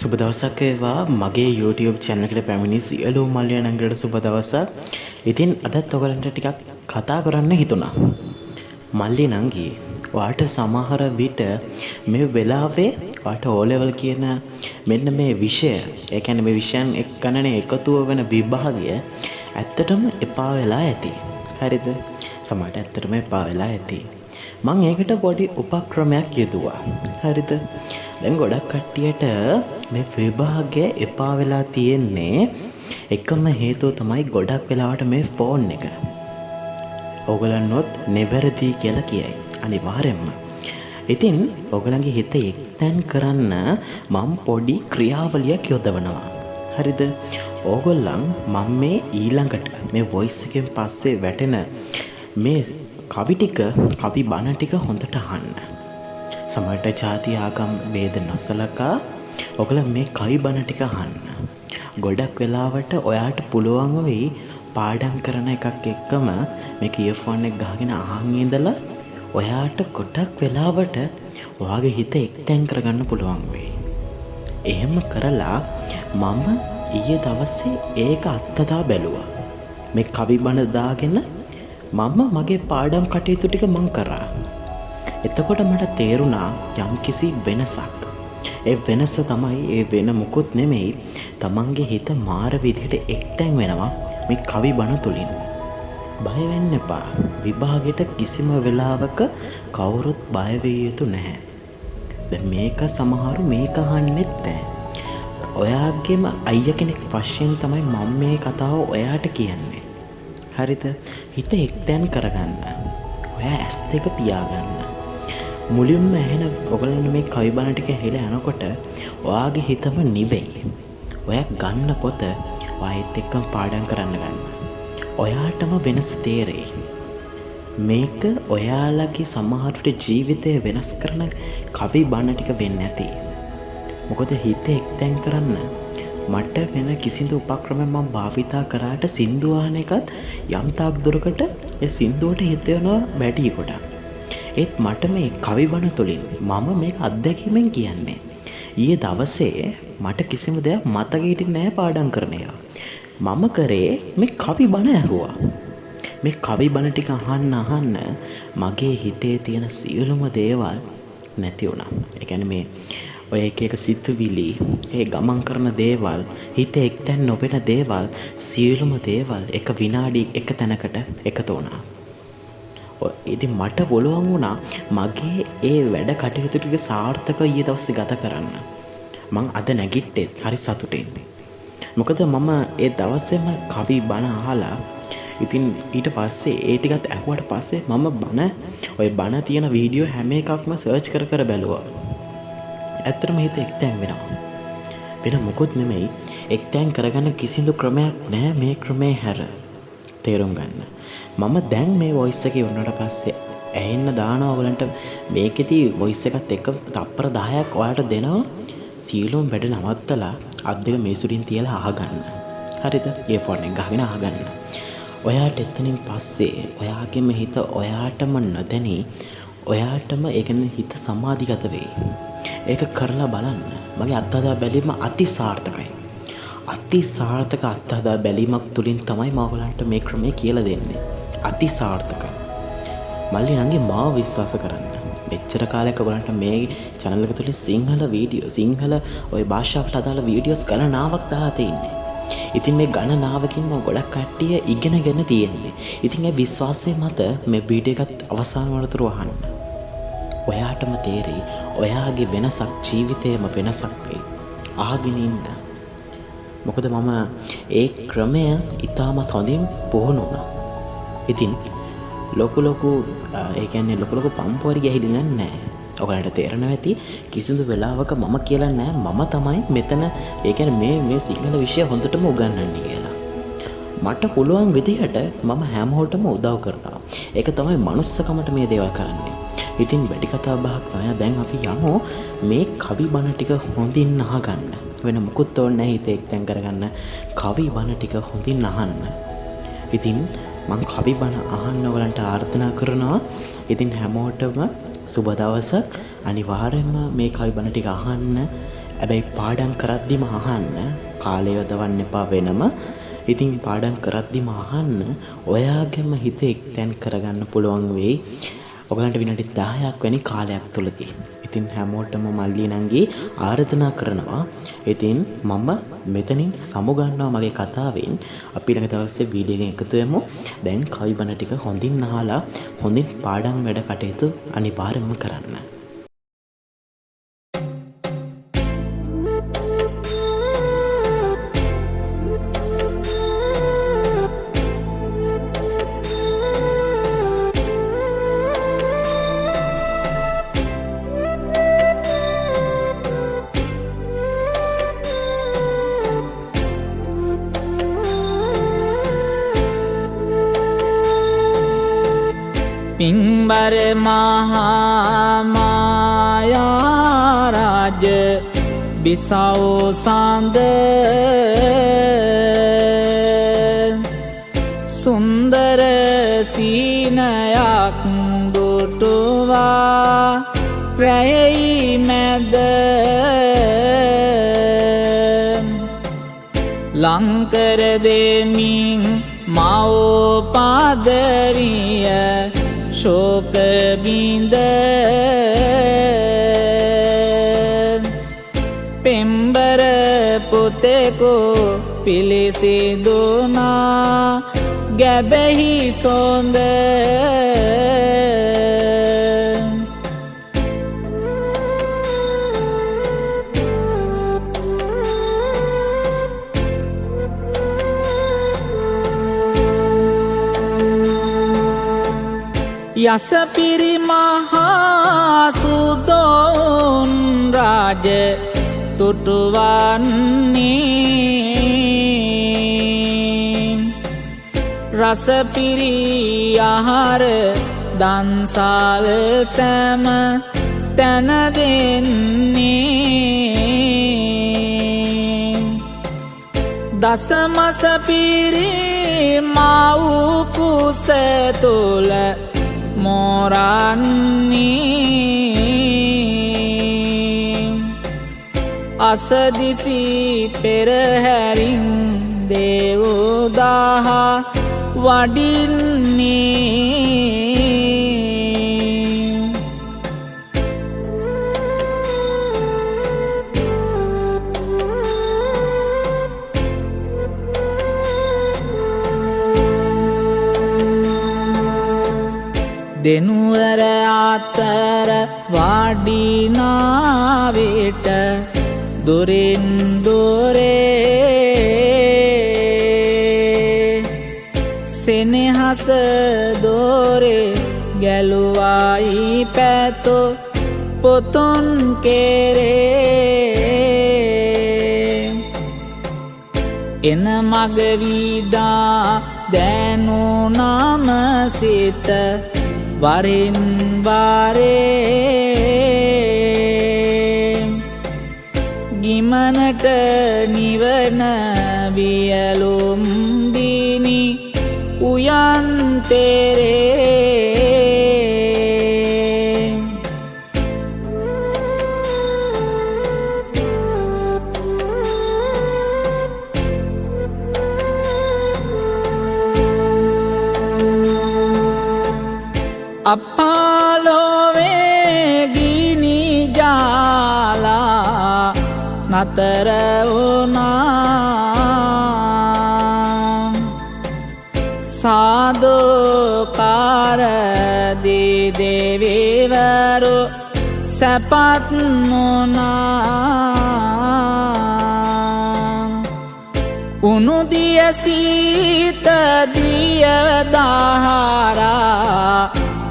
සුබ දවසක් වේවා මගේ YouTube channel එකට පැමිණි සියලුම මල්ලියනන්ගලට සුබ දවසක්. ඉතින් අදත් ඔයගලන්ට ටිකක් කතා කරන්න හිතුණා. මල්ලි නංගි, ඔයාට සමහර විට මේ වෙලාවේ ඔයාට O level කියන මෙන්න මේ විෂය, ඒ කියන්නේ මේ විෂයන් එක් ගණනේ එකතුව වෙන විභාගය ඇත්තටම එපා වෙලා ඇති. හරිද? සමහරට ඇත්තටම එපා වෙලා ඇති. මම ඒකට පොඩි උපක්‍රමයක් යෙදුවා. හරිද? දැන් ගොඩක් කට්ටියට මේ විභාගය එපා වෙලා තියෙන්නේ එකම හේතුව තමයි ගොඩක් වෙලාවට මේ ෆෝන් එක. ඕගලන්නොත් නිවැරදි කියලා කියයි. අනිවාර්යෙන්ම. ඉතින් ඕගලන්ගේ හිත එක්තැන් කරන්න මම පොඩි ක්‍රියාවලියක් යොදවනවා. හරිද? ඕගොල්ලන් මම මේ ඊළඟට මේ වොයිස් එකෙන් පස්සේ වැටෙන මේ කවි ටික, කවි බණ ටික හොඳට අහන්න. සමහරට ජාති ආගම් ભેද නොසලකා ඔයගොල්ලෝ මේ කවි බණ ටික අහන්න. ගොඩක් වෙලාවට ඔයාට පුළුවන් වෙයි පාඩම් කරන එකක් එක්කම මේක ඉයර්ෆෝන් එක ගහගෙන අහන් ඉඳලා ඔයාට ගොඩක් වෙලාවට ඔයාගේ හිත එක්තැන් කරගන්න පුළුවන් වෙයි. එහෙම කරලා මම ඊයේ දවසේ ඒක අත්දැක බැලුවා. මේ කවි බණ දාගෙන මම මගේ පාඩම් කටයුතු ටික මං කරා. එතකොට මට තේරුණා යම්කිසි වෙනසක්. ඒ වෙනස තමයි ඒ වෙන මොකුත් නෙමෙයි. තමන්ගේ හිත මාර විදිහට එක්තැන් වෙනවා මේ කවි බණ තුලින්. බය වෙන්න එපා. විභාගෙට කිසිම වෙලාවක කවුරුත් බය වෙ යුතු නැහැ. දැන් මේක සමහරු මේක අහන්නෙත් නැහැ. ඔයාගේම අයියා කෙනෙක් වශයෙන් තමයි මම මේ කතාව ඔයාට කියන්නේ. හරිද? හිත එක්තැන් කරගන්න. ඔයා ඇස් දෙක පියාගන්න. මුලින්ම ඇහෙන ඔයගලන් මේ කවි බණ ටික ඇහිලා යනකොට ඔයාගේ හිතම නිවෙයි. ඔයා ගන්න පොත ඔයත් එක්කම පාඩම් කරන්න ගන්න. ඔයාටම වෙනස තේරෙයි. මේක ඔයාලගේ සමහරට ජීවිතය වෙනස් කරන කවි බණ ටික වෙන්නේ නැති. මොකද හිත එක්තැන් කරන්න මට වෙන කිසිදු උපක්‍රමයක් මම භාවිතා කරාට සින්දු අහන එකත් යම් තාක් දුරකට ඒ සින්දුවට හිත යනවා බැටි කොට. ඒත් මට මේ කවි බණ තුලින් මම මේක අත්දැකීමෙන් කියන්නේ. ඊයේ දවසේ මට කිසිම දෙයක් මතක හිටින්නේ නැහැ පාඩම් කරන ඒවා. මම කරේ මේ කවි බණ ඇහුවා. මේ කවි බණ ටික අහන්න මගේ හිතේ තියෙන සියලුම දේවල් නැති වුණා. ඒ කියන්නේ මේ ඔය එක සිතුවිලි, ඒ ගමන් කරන දේවල්, හිත එක්තැන් නොවෙන දේවල්, සියලුම දේවල් එක විනාඩි එක තැනකට එකතු වුණා. ඉතින් මට පුළුවන් වුණා මගේ ඒ වැඩ කටයුතු ටික සාර්ථකව ඊයේ දවසේ ගත කරන්න. මං අද නැගිට්ටේ හරි සතුටින්. මොකද මම ඒ දවසේම කවි බණ අහලා ඉතින් ඊට පස්සේ ඒ ටිකත් ඇහුවට පස්සේ මම ඔය බණ තියෙන වීඩියෝ හැම එකක්ම සර්ච් කර බැලුවා. ඇත්තටම හිත එක්තැන් වෙනවා. වෙන මොකුත් නෙමෙයි. එක්තැන් කරගන්න කිසිදු ක්‍රමයක් නැහැ මේ ක්‍රමේ හැර. තේරුම් ගන්න. මම දැන් මේ වොයිස් එක ඉවරනට පස්සේ ඇහෙන්න දානවා ඔයගලන්ට. මේකෙදි වොයිස් එකත් එක්ක තප්පර 10ක් ඔයාලට දෙනවා. සීලොම් වැඩ නවත්තලා අත් දෙක මේසුරින් තියලා අහගන්න. හරිද? ඉයර්ෆෝන් එක ගහගෙන අහගන්න. ඔයාට එතනින් පස්සේ ඔයාගේම හිත ඔයාටම නොදැනී ඔයාටම ඒ කියන්නේ හිත සමාධිගත වෙයි. ඒක කරලා බලන්න. මගේ අත්හදා බැලීම අති සාර්ථකයි. අති සාර්ථක අත්හදා බැලීමක් තුලින් තමයි මම ඔයගලන්ට මේ ක්‍රමය කියලා දෙන්නේ. අති සාර්ථකයි. මල්ලි නංගි මාව විශ්වාස කරන්න. මෙච්චර කාලයක් ඔයගලන්ට මේ channel එක තුලින් සිංහල වීඩියෝ, සිංහල ওই භාෂාවට අදාළ වීඩියෝස් ගණනාවක් දාලා තියෙන්නේ. ඉතින් මේ ගණනාවකින්ම ගොඩක් කට්ටිය ඉගෙනගෙන තියෙන්නේ. ඉතින් ඒ විශ්වාසය මත මේ වීඩියෝ එකත් අවසාන වරතුරු අහන්න. ඔයාටම තේරෙයි ඔයාගේ වෙනසක් ජීවිතේම වෙනසක් වෙයි. අහගෙන ඉන්න. මොකද මම ඒ ක්‍රමය ඉතාමත් හොඳින් පුහුණු වුණා. ඉතින් ලොකු ලොකු පම්පුවරි ගහලා නැහැ. ඔයාලට තේරෙනවා ඇති කිසිදු වෙලාවක මම කියලා නැහැ මම තමයි මෙතන ඒ කියන්නේ මේ සිංහල විෂය හොඳටම උගන්වන්නේ කියලා. මට පුළුවන් විදිහට මම හැමෝටම උදව් කරනවා. ඒක තමයි මනුස්සකමට මේ දේවල් කරන්නේ. ඉතින් වැඩි කතා බහක් නෑ. දැන් අපි යමු මේ කවි බණ ටික හොඳින් අහගන්න. වෙන මුකුත් ඕනේ නැහැ හිත එක්තෙන් කරගන්න. කවි බණ ටික හොඳින් අහන්න. ඉතින් මම කවි බණ අහන්න ඔයගලන්ට ආර්දනා කරනවා. ඉතින් හැමෝටම සුබ දවසක්. අනිවාර්යයෙන්ම මේ කවි බණ ටික අහන්න. හැබැයි පාඩම් කරද්දිම අහන්න. කාලය යොදවන්න එපා වෙනම. ඉතින් පාඩම් කරද්දිම අහන්න. ඔයාගෙම හිත එක්තැන් කරගන්න පුළුවන් වෙයි. ඔයගලන්ට විනාඩි 10ක් වැනි කාලයක් තුලදී. ඉතින් හැමෝටම මල්ලි නංගි ආරාධනා කරනවා. ඉතින් මම මෙතනින් සමුගන්නවා මගේ කතාවෙන්. අපි ළඟ දවසේ වීඩියෝ එකකින් එකතු වෙමු. දැන් කවි බණ ටික හොඳින් අහලා හොඳින් පාඩම් වැඩ කටයුතු අනිවාර්යයෙන්ම කරන්න. පිංබර මහාමායා රාජ බිසව සඳ සුන්දර සීනයක් දුටුවා රැයි මැද ලංකර දෙමින් මව් පාදවිය ශෝක බිඳ පෙම්බර පුතෙකු පිළිසිදුනා ගැබෙහි සොඳ යසපිරි මහා සුදොන් රාජ තුටුවන්නේ රසපිරි ආහාර දන්සාල සෑම තැන දෙන්නේ දසමස පිරි මව් කුස තුල මොරන්නේ අසදිසි පෙරහැරින් දේවදාහ වඩින්නේ දෙනුවර අතර වඩිනාවිට දුරින් දොරේ සෙනෙහස දොරේ ගැලුවායි පැතො පොතොන් කෙරේ එන මග විඩා දැනුනම සිත වරින් වාරේ ගිමනට නිවන වියලුම් දිනි උයන්තරේ අපාලොවේ ගිනි ජාලා නතර වුණා සාදුකාර දී දෙවිවරු සැපත් නොනා උනුදිය සීත දිය දහරා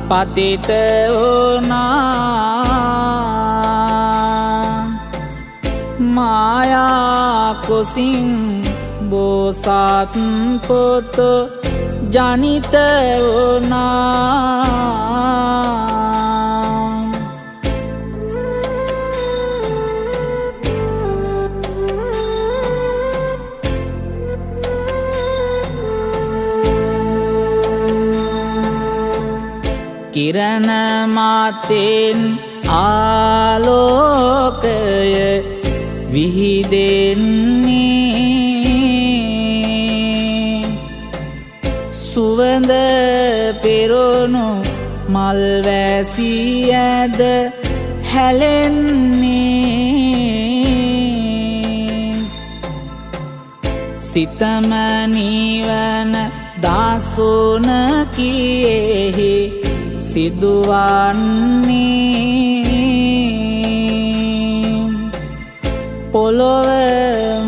පතිත වුණා මායා කුසින් බෝසත් පුත ජනිත වුණා කිරණ මාතෙන් ආලෝකය විහිදෙන්නේ සුවඳ පෙරුණු මල් වැසී ඇද හැලෙන්නේ සිතම නිවන දාසුන කියෙහි සිදුවන්නේ පොළොව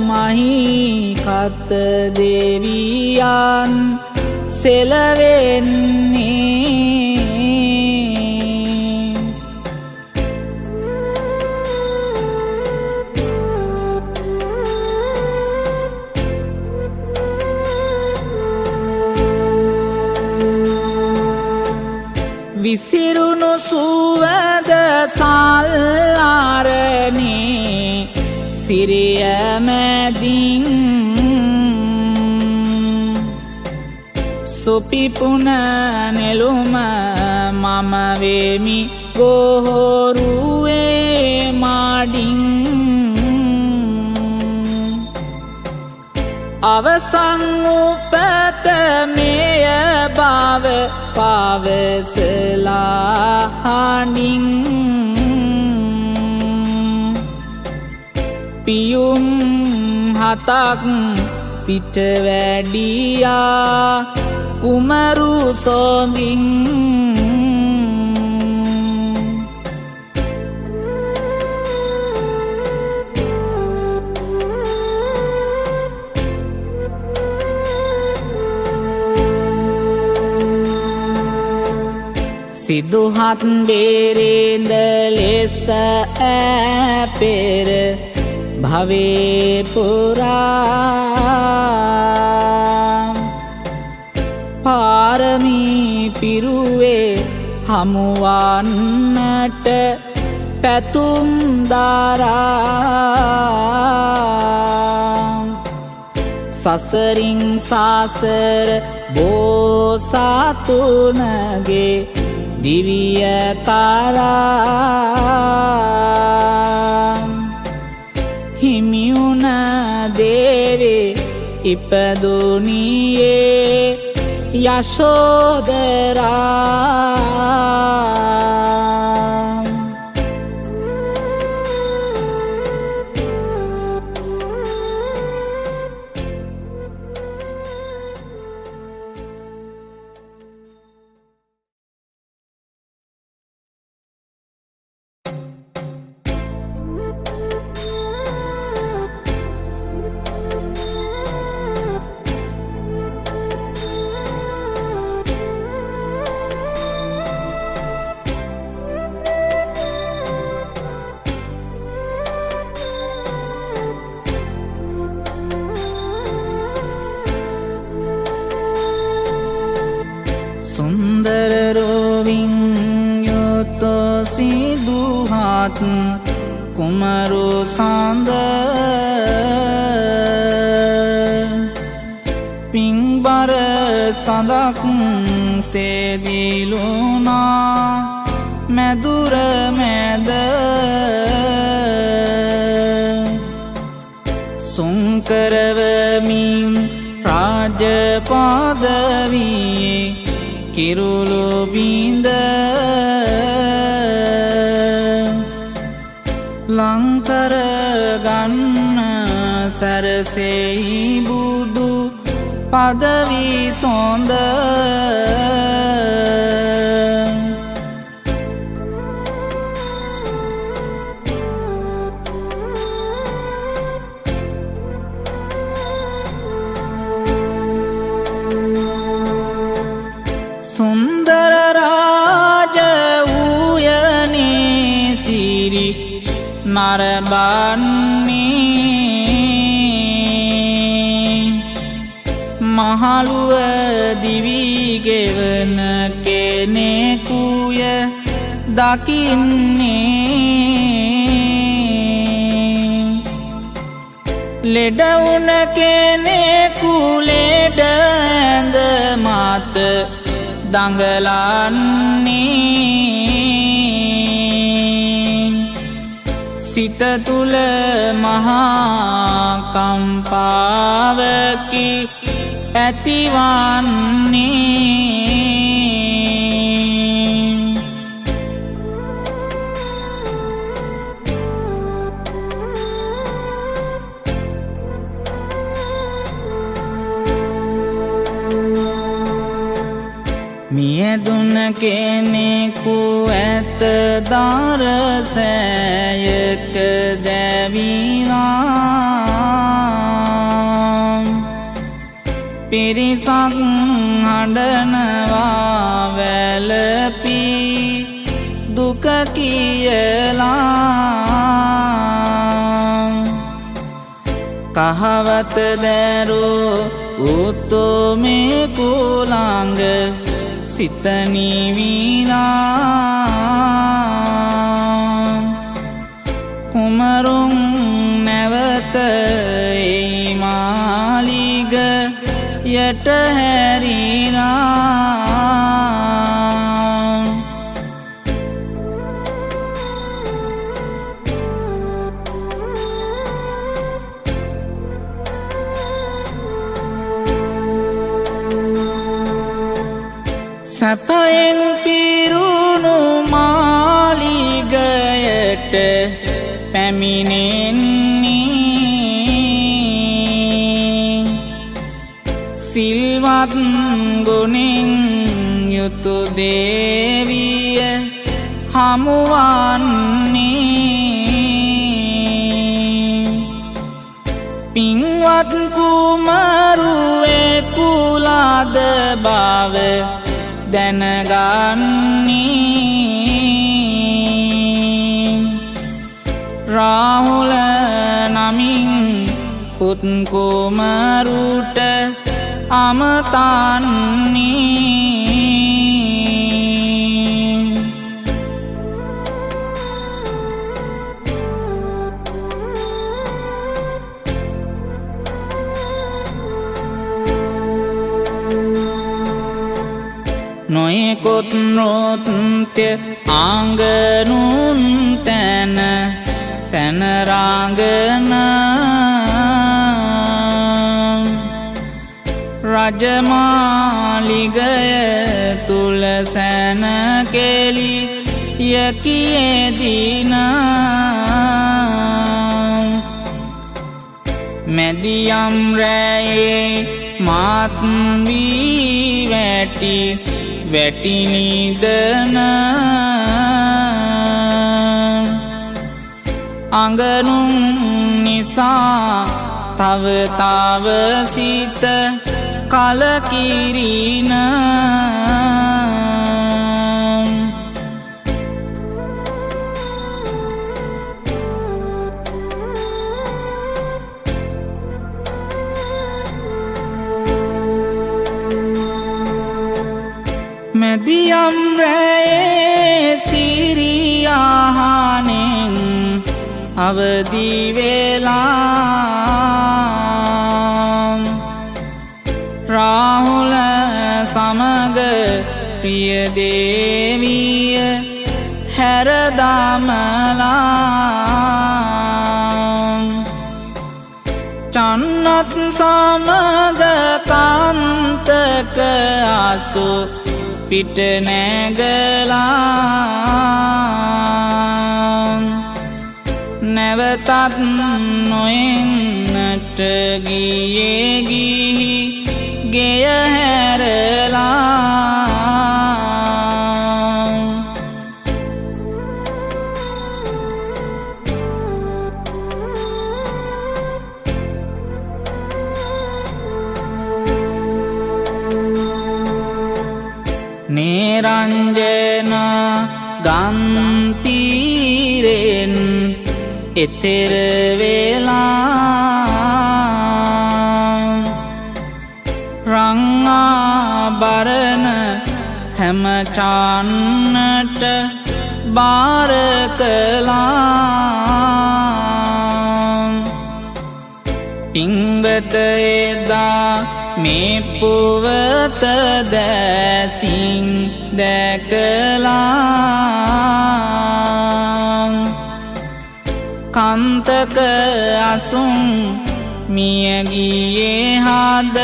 මහිකත දෙවියන් සෙලවෙන්නේ විසිරුණු සුවද සල්ලාරනේ සිරිය මැදින් සුපිපුන නෙළුම මම වෙමි ගොහොරුවේ මාඩින් අවසන් උපත මෙය බව පවසලා හඬින් පියුම් හතක් පිට වැඩියා කුමරු සොඳින් සිදුහත් බේරේඳ ලෙස ඈපෙර භවේ පුරා පාරමී පිරුවේ හමුවන්නට පැතුම් දරා සසරින් සාසර බෝසතුනගේ දිවිය තරා හිමියුණ දේවේ ඉපදුනියේ යශෝදරා සුන්දර රෝවින් යුතෝ සිදුහත් කුමරු සඳ පිංබර සඳක් සේදිලුනා මැදුර මැද සුංකරවමින් රාජ පදවියේ කිරුළු බිඳ ලංකර ගන්න සැරසෙයි බුදු පදවි සොඳ සුන්දර රාජ වූයනේ සිරි නරඹන්නේ මහලුව දිවිගෙවන කෙනෙකුය දකින්නේ ලෙඩවුන කෙනෙකු ලෙඩ ඇඳ මත දඟලන්නේ සිත තුළ මහා කම්පාවකි ඇතිවන්නේ මියදුන කෙනෙකු ඇත දරසෑයක දැවිලා පිරිසක් හඬනවා වැළපී දුක කියලා කහවත දැරූ උතුමෙකු ළඟ සිත නිවිලා කුමරුන් නැවත එයි මාලිග යට හැරිලා සැපයෙන් පිරුණු මාලිගයට පැමිණෙන්නේ සිල්වත් ගුණෙන් යුතු දේවිය හමුවන්නේ පින්වත් කුමරුවෙකු ලද බව දැනගන්නේ රාහුල නමින් පුත් කුමරුට අමතන්නේ නොයෙකුත් නෘත්‍ය ආංගනුන් තැන තැන රාගන රජමාලිගය තුල සැනකෙළි යකියෙදින මැදියම් රැයේ මාත් වී වැටි වැටිනිදන අඟනුම් නිසා තව තව සිත කලකිරින මැදියම් රැයේ සිරියාහනෙන් අවදි වෙලා රාහුල සමග ප්‍රිය දේවිය හැරදමලා චන්නත් සමග කාන්තක අසු පිට නැගලා නැවතත් නොෙන්නට ගියේ ගිහි ගෙය හැරලා නිරංජන ගන්තිරෙන් එතෙර වෙලා රංආභරණ හැම චන්නට බාර කළා පින්වත එදා මේ පුවත දැසින් දැකලා කන්තක අසුන් මියගියේ හද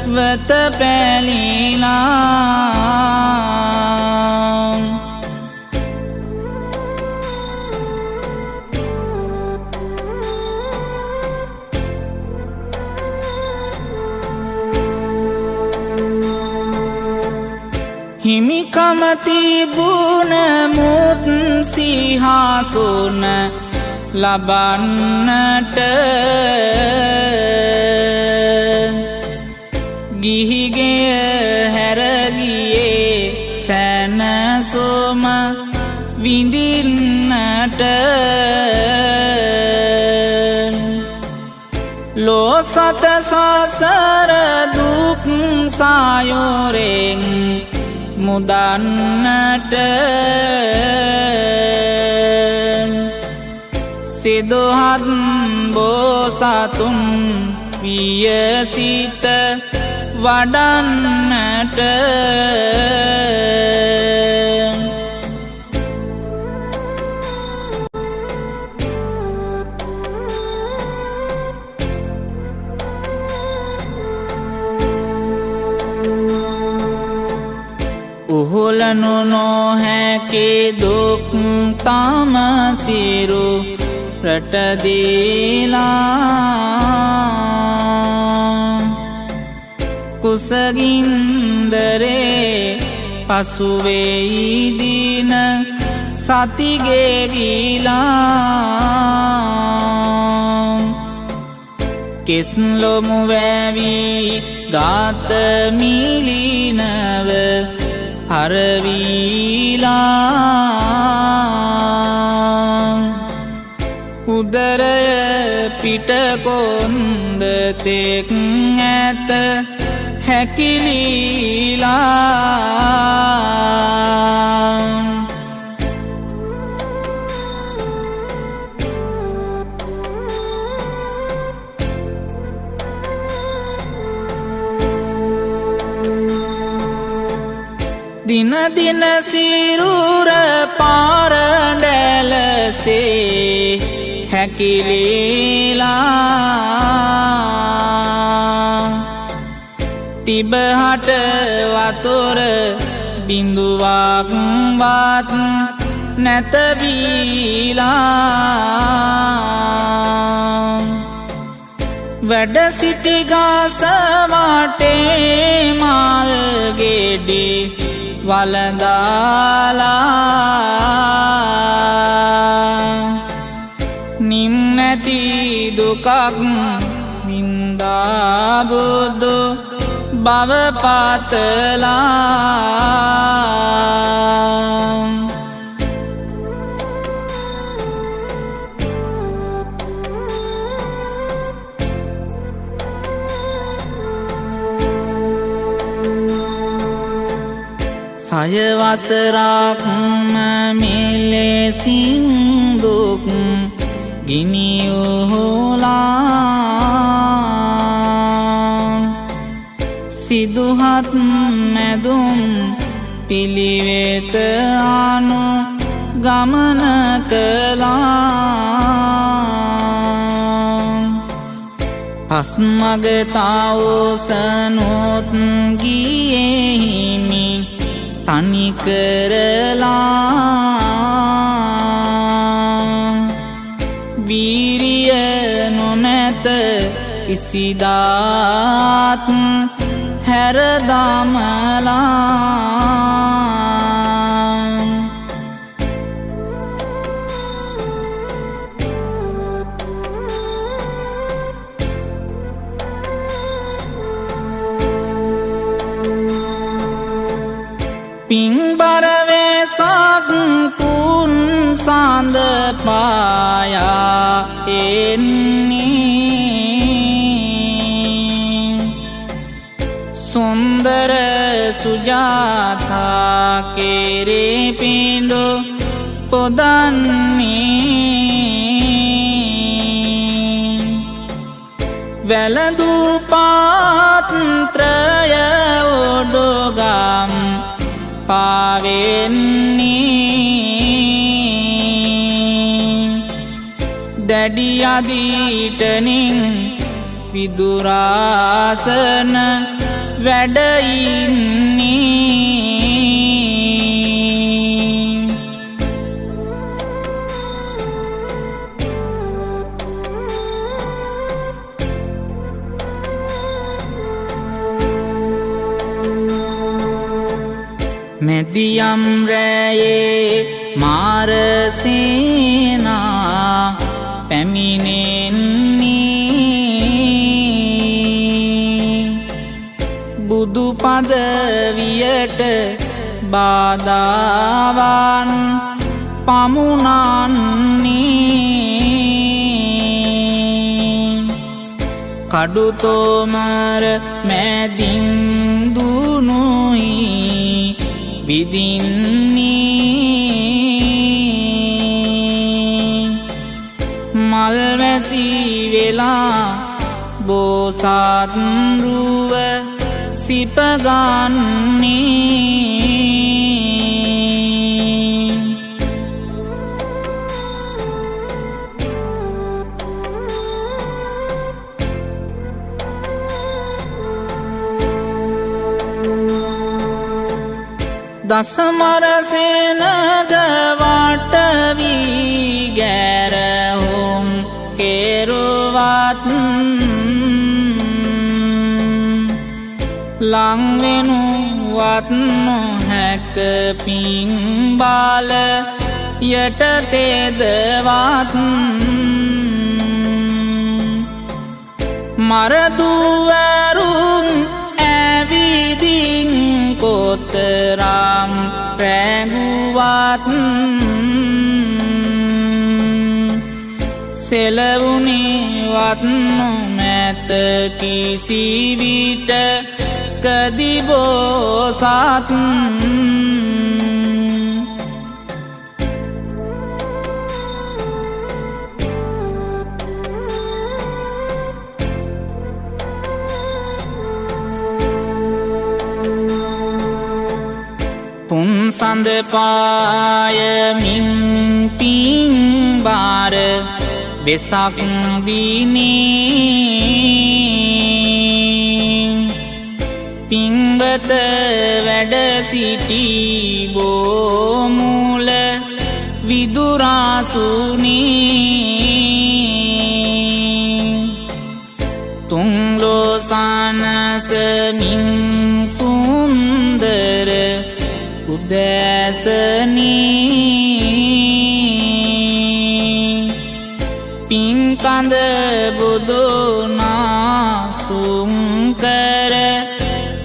වත පැලිලා හිමිකම තිබුණ මුත් සිහාසුන ලබන්නට ගිහිගෙය හැරගියේ සැනසුම විඳින්නට ලෝ සත සසර දුක් සායෝරෙන් මුදන්නට සිදුහත් බෝසතුන් වියසිත වඩන්නට උහුලනු නොහැකි දුක් තමසිරු රටදීලා කුසගින්දරේ පසුවෙයිදින සතිගෙවිලා කෙස්ලොමු වැවී ගාත මිලිනව හරවීලා උදරය පිටකොන්ද තෙක් ඇත හැකිලීලා දින දින සිරුර පාරඩැලසේ හැකිලීලා තිබහට වතුර බිඳුවක් වත් නැතවීලා වැඩ සිටි ගස වටේ මල් ගෙඩි වලඳාලා නිම්නැති දුකක් වින්දා බුදු බව පාතලා සයවසරක්ම මෙලෙසින් දුක් ගිනියුහුලා සිදුහත් මැදුම් පිළිවෙත අනු ගමන කළා පස්මග තවුසනොත් ගියෙහිමි තනි කරලා වීරිය නොමැත කිසිදාත් හැරදමලා පිංබර වෙසක් පුන් සඳ පායා එන්නේ සුන්දර සුජාතා කෙරේ පිඬු පොදන්නේ වැළඳු පාත්‍රය පාවෙන්නේ දැඩි අදීටනින් විදුරාසන වැඩ ඉන්නේ මෙදියම් රැයේ මාරසේනා පැමිණෙන්නේ බුදු පදවියට බාධාවන් පමුණන්නේ කඩුතෝමර මැදින් දුනුයි විදින්නේ මල්වැසි වෙලා බෝසත්රුව සිපගන්නේ දසමරසේනග වටවී ගැරහුම් කෙරුවත් ලංවෙනුවත් නොහැක පිංබාල යටතේදවත් මරදුවරුන් ඇවිදින් කොතරම් රැඟුවත් සෙලවුණේවත් නොමැත කිසිවිට කදිබෝසත් පුන්සඳ පායමින් පිංබාර වෙසක් දිනේ පිංවත වැඩ සිටි බෝමුල විදුරාසුනේ තුන්ලෝසනසමින් සුන්දර උදෑසනී පින්කඳ බුදුනා සුංකර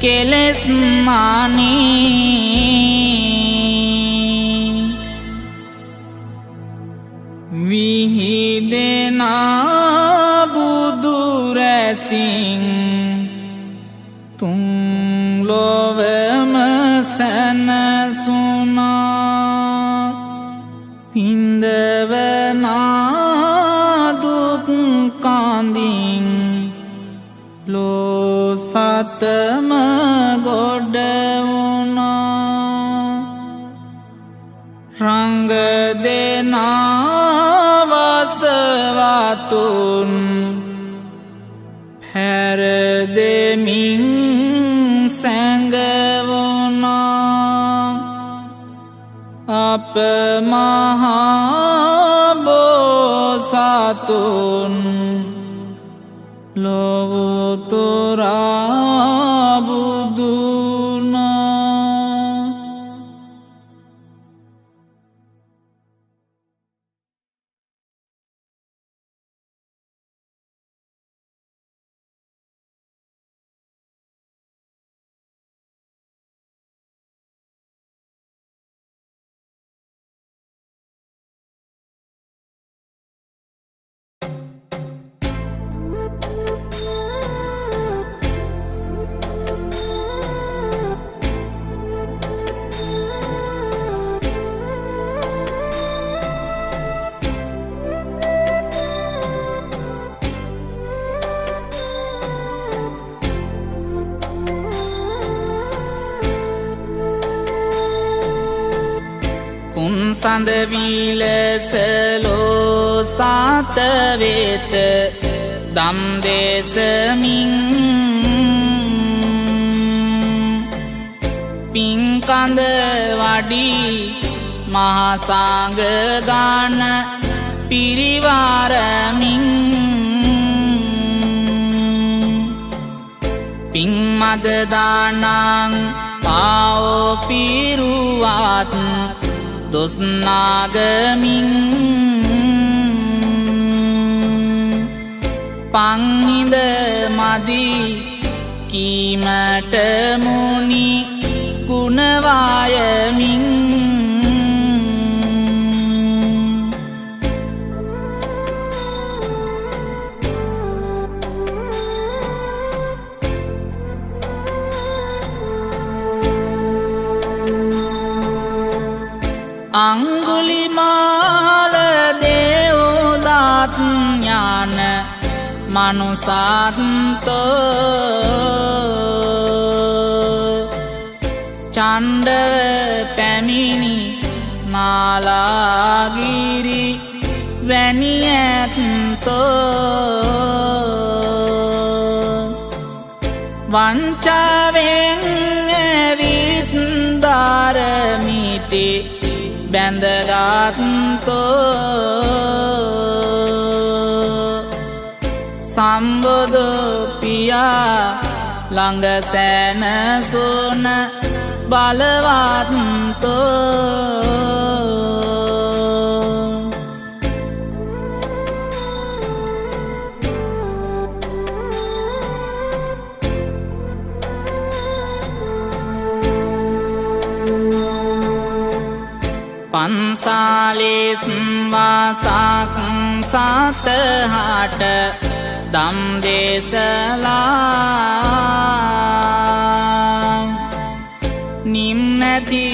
කෙලෙස් මානී විහිදෙනා බුදුරැසින් තුන් ලොවම සැනසුනා පින්දවනා දුක් කඳින් ලෝ සතම ගොඩ වුණා රංග දෙනා වසවතුන් හැර දෙමින් සැඟවුණා අප මහා බෝසතුන් ලොවුතුරා බුදුනා සඳ විලසලෝ සාත වෙත දම් දේශමින් පින්කඳ වඩී මහා සංඝ ගාන පිරිවාරමින් පින් මද දානං පාවෝ පිරුවත් දොස් නාගමින් පංහිඳ මදි කීමට මුනි ගුණවායමින් අංගුලිමාල දේවදත් ඥාන මනුසත්තෝ චණ්ඩව පැමිණි නාලාගිරි වැනි ඇත්තෝ වංචාවෙන් ඇවිත් ධාරමිටි බැඳගත්තෝ සම්බුදු පියා ළඟ සැනසුන බලවත්තෝ පන්සාලිස් වාසක් සතහට දම් දේශලා නිම්නැති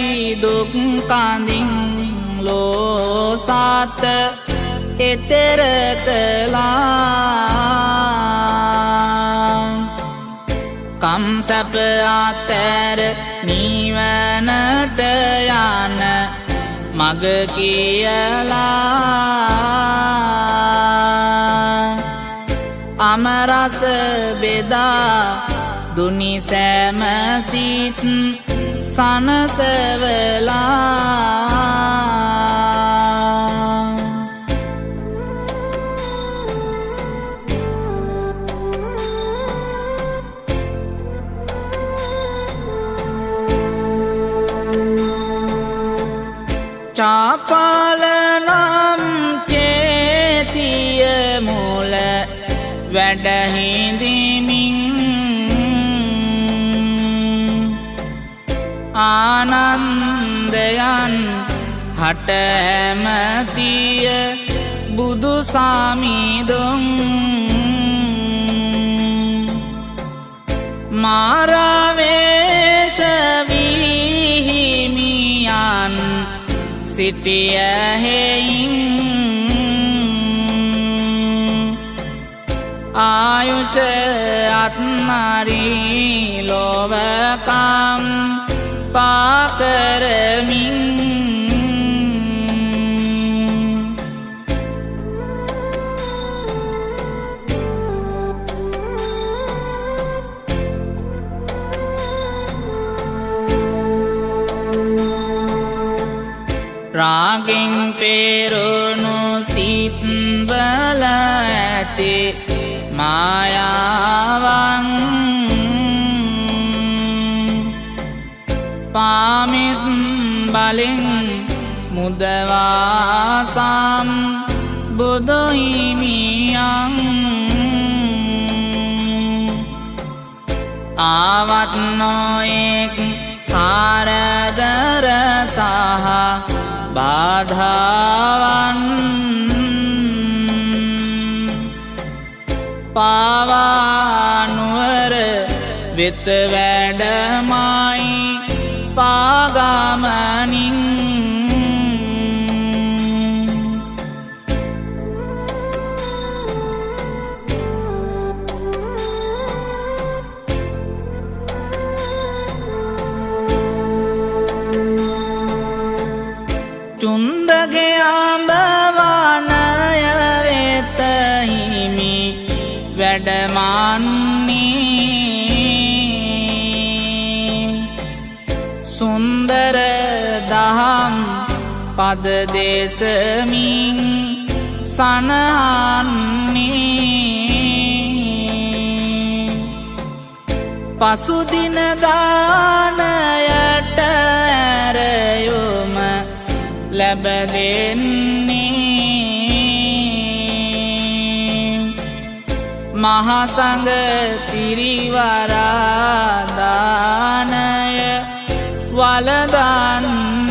දුක් කඳින් ලෝසාත එතෙර කළා කම්සප අතර නිවනට යන මග කියලා අමරස බෙදා දුනි සෑම සිත් සනසවලා චාපාල නම් චේතිය මුල වැඩහිඳිමින් ආනන්දයන් හට ඇමතිය බුදු සාමිදුම් මාරවේශ විහිමියන් සිටිය හෙයින් ආයුෂ අත්මරී ලෝවකම් පාකරමින් රාගෙන් පෙරුණු සිත්වල ඇති මායාවන් පාමිත් බලින් මුදවාසම් බුදුහිමියන් ආවත් නොයෙක් කාරදර සහ බාධාවන් පාවානුවර වෙත වැඩමයි පාගමනින් චුන්ද වැඩමන්නේ සුන්දර දහම් පද දේශමින් සනහන්නේ පසුදින දානයට ඇරයුම ලැබදෙන්නේ මහසඟ පිරිවරාදානය වලදන්නේ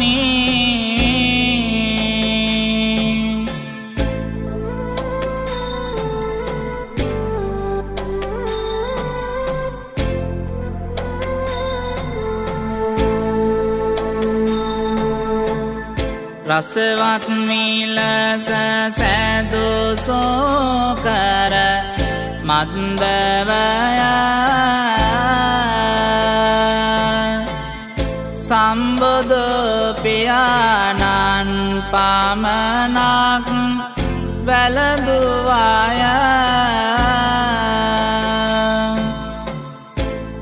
රසවත් මිලස සැදුසෝ කර මන්දවය සම්බුදු පියාණන් පමණක් වැළඳුවාය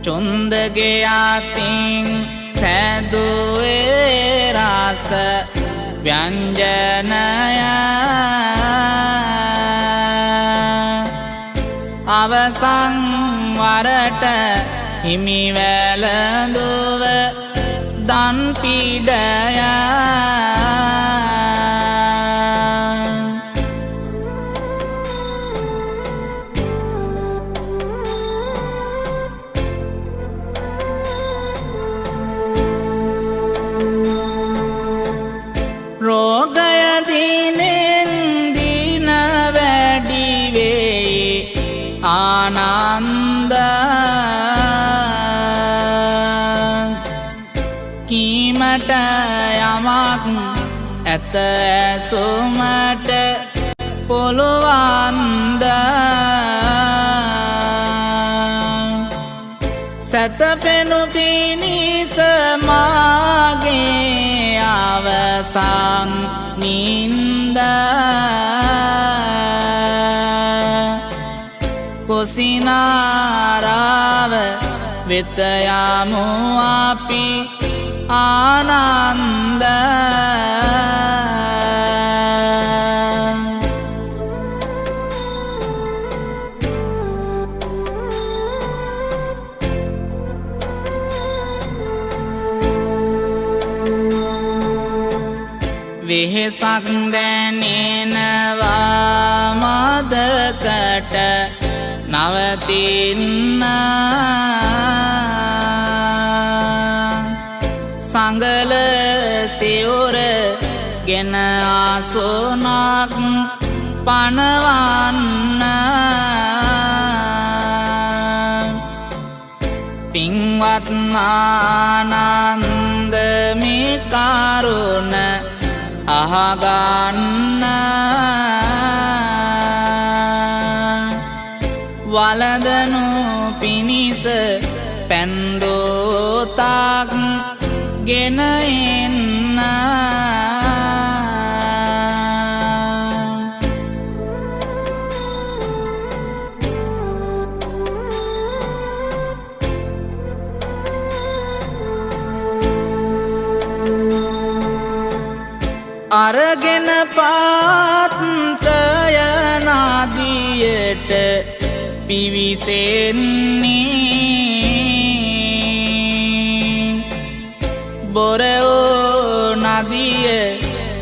චුන්දගේ අතින් සැදුවේ රස ව්‍යංජනය අවසන් වරට හිමි වැළඳුව දන් පිඩය රෝගය දිනෙන් දින වැඩි වේ ආනන්ද කීමට යමක් ඇත ඇසුමට පුළුවන්ද සැතපෙනු පිණිස මාගේ අවසන් නින්ද කුසිනාරාව වෙත යමු අපි ආනන්ද වෙහෙසක් දැනෙනවා මදකට නවතින්න සංගල සිවුර ගෙන ආසුනක් පනවන්න පින්වත් ආනන්ද මේ කරුණ අහගන්න වලදනු පිණිස පැන්දෝතාක් ගෙන එන්න අරගෙන පාත්‍රය නදියට පිවිසෙන්නේ බොරවෝ නදිය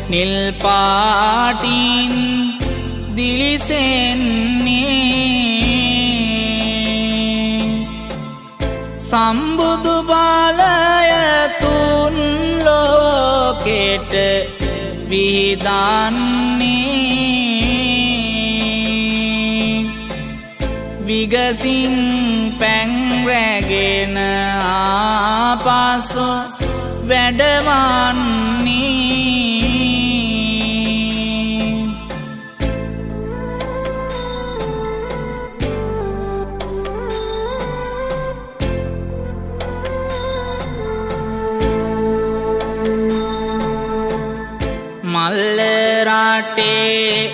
නිල් පාටින් දිලිසෙන්නේ සම්බුදු බලය තුන් ලෝකෙට විහිදන්නේ විගසින් පැන් රැගෙන ආපසු වැඩවන්නේ මල්ල රටේ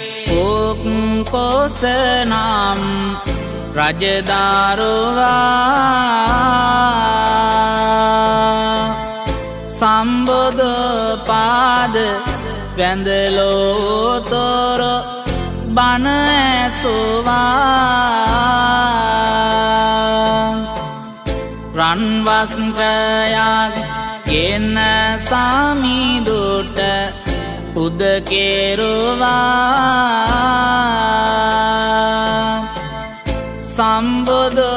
කොස් නම් රජදරුවා සම්බුදු පාද වැඳලෝතොර බණ ඇසුවා රන් වස්ත්‍රයක් ගෙන සමිඳුට පුද කෙරුවා සම්බුදු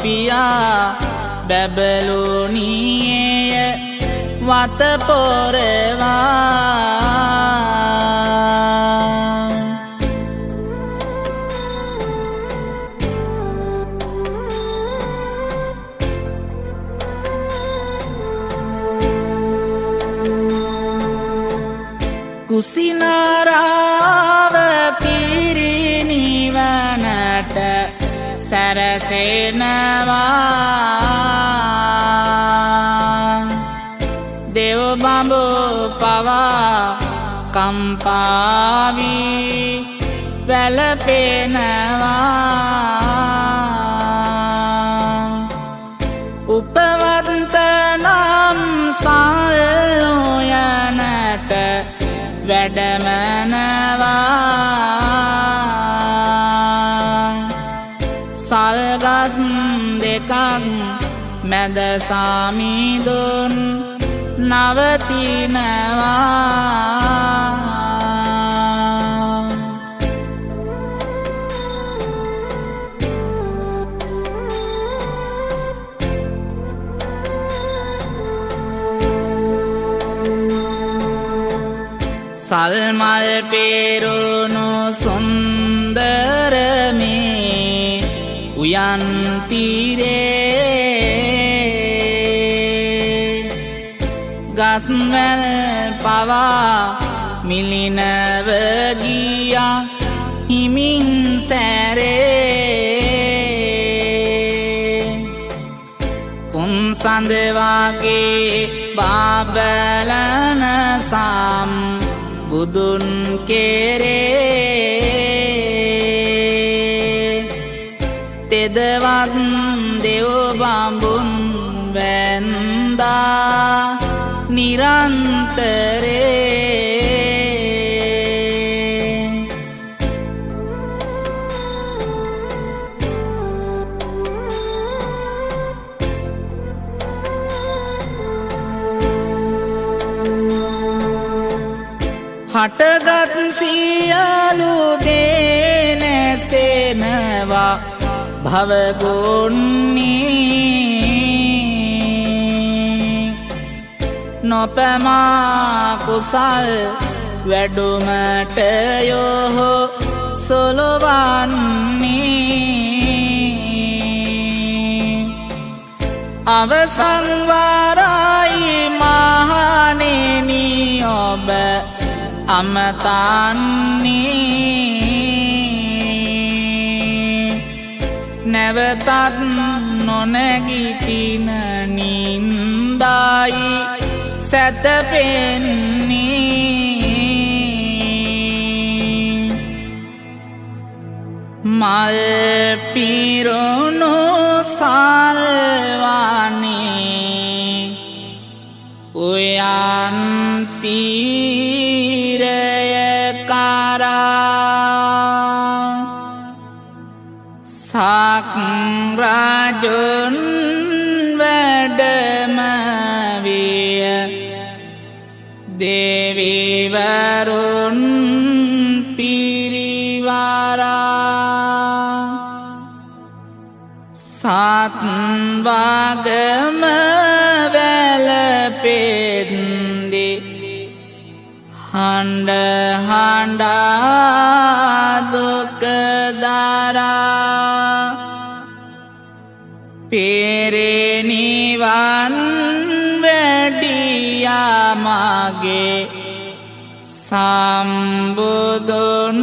පියා බැබළුණියේ වත පොරවා කුසිනාරාව පිරිනිවනට සැරසෙනවා දෙව් බඹු පවා කම්පාවී වැළපෙනවා උපවන්ත නම් සල්යනට වැඩමනවා සල්ගස් දෙකක් මැද සමිඳුන් නවතිනවා සල්මල් පෙරුණු සුන්දර මේ උයන් තීරේ ගස්වැල් පවා මිලිනව ගියා හිමින් සැරේ පුන්සඳ වගේ බබලන සම් බුදුන් කෙරේ තෙදවත් දෙව් බඹුන් වැන්දා නිරන්තරේ හටගත් සියලු දේ නැසෙනවා භවගුන්නේ නොපමා කුසල් වැඩුමට යොහෝ සොලවන්නේ අවසන් වරයි මහණෙනි ඔබ අමතන්නේ නැවතත් නොනැගිටින නින්දායි සැතපෙන්නේ මල් පිරුණු සල්වනේ උයන් තීරය කරා සක් රජුන් වැඩම විය දෙවිවරුන් පිරිවරා සත් වගම වැළපෙද්දී හඬ හඬා දුක දරා පෙරනිවන් වැඩියා මගේ සම්බුදුන්